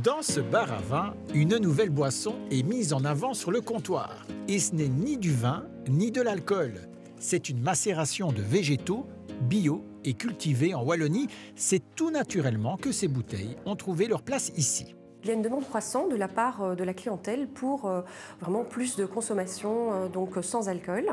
Dans ce bar à vin, une nouvelle boisson est mise en avant sur le comptoir. Et ce n'est ni du vin, ni de l'alcool. C'est une macération de végétaux, bio et cultivés en Wallonie. C'est tout naturellement que ces bouteilles ont trouvé leur place ici. Il y a une demande croissante de la part de la clientèle pour vraiment plus de consommation, donc sans alcool.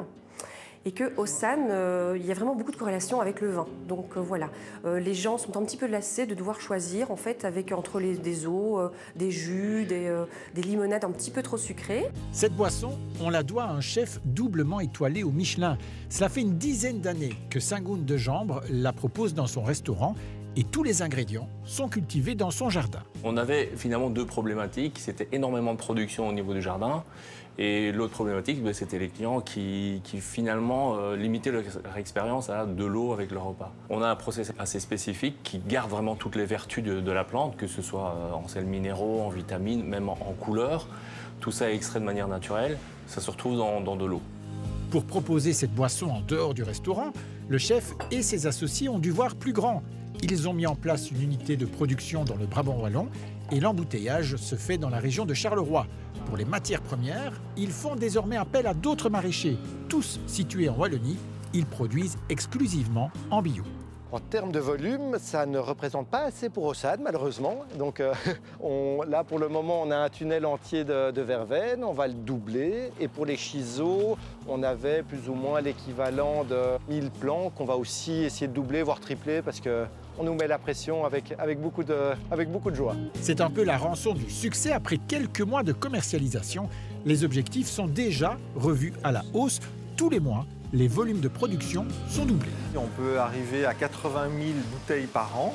Et qu'au SAN, il y a vraiment beaucoup de corrélations avec le vin. Donc voilà, les gens sont un petit peu lassés de devoir choisir en fait entre des eaux, des jus, des limonades un petit peu trop sucrées. Cette boisson, on la doit à un chef doublement étoilé au Michelin. Cela fait une dizaine d'années que Saint-Goun de Jambre la propose dans son restaurant et tous les ingrédients sont cultivés dans son jardin. On avait finalement deux problématiques. C'était énormément de production au niveau du jardin. Et l'autre problématique, c'était les clients qui finalement limitaient leur expérience à de l'eau avec leur repas. On a un process assez spécifique qui garde vraiment toutes les vertus de la plante, que ce soit en sels minéraux, en vitamines, même en couleurs. Tout ça est extrait de manière naturelle. Ça se retrouve dans de l'eau. Pour proposer cette boisson en dehors du restaurant, le chef et ses associés ont dû voir plus grand. Ils ont mis en place une unité de production dans le Brabant wallon et l'embouteillage se fait dans la région de Charleroi. Pour les matières premières, ils font désormais appel à d'autres maraîchers. Tous situés en Wallonie, ils produisent exclusivement en bio. En termes de volume, ça ne représente pas assez pour Ossade, malheureusement. Donc là, pour le moment, on a un tunnel entier de verveine, on va le doubler. Et pour les chisos, on avait plus ou moins l'équivalent de 1000 plants qu'on va aussi essayer de doubler, voire tripler, parce qu'on nous met la pression avec beaucoup de joie. C'est un peu la rançon du succès. Après quelques mois de commercialisation, les objectifs sont déjà revus à la hausse. Tous les mois, les volumes de production sont doublés. On peut arriver à 80 000 bouteilles par an,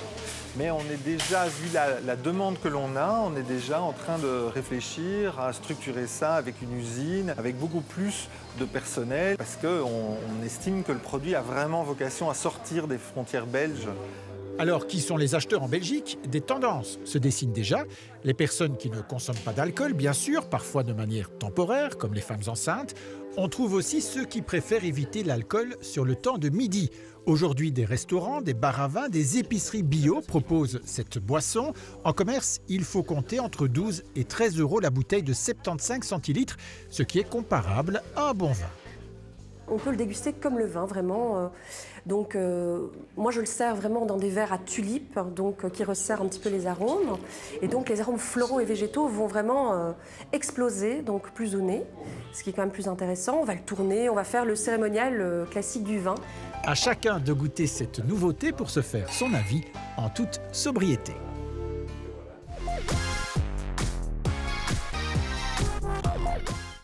mais on est déjà, vu la demande que l'on a, on est déjà en train de réfléchir à structurer ça avec une usine, avec beaucoup plus de personnel, parce qu'on estime que le produit a vraiment vocation à sortir des frontières belges. Alors, qui sont les acheteurs en Belgique? Des tendances se dessinent déjà. Les personnes qui ne consomment pas d'alcool, bien sûr, parfois de manière temporaire, comme les femmes enceintes. On trouve aussi ceux qui préfèrent éviter l'alcool sur le temps de midi. Aujourd'hui, des restaurants, des bars à vin, des épiceries bio proposent cette boisson. En commerce, il faut compter entre 12 et 13 € la bouteille de 75 centilitres, ce qui est comparable à un bon vin. On peut le déguster comme le vin, vraiment. Moi, je le sers vraiment dans des verres à tulipes, qui resserrent un petit peu les arômes. Et donc, les arômes floraux et végétaux vont vraiment exploser, donc plus au nez, ce qui est quand même plus intéressant. On va le tourner, on va faire le cérémonial classique du vin. À chacun de goûter cette nouveauté pour se faire son avis en toute sobriété.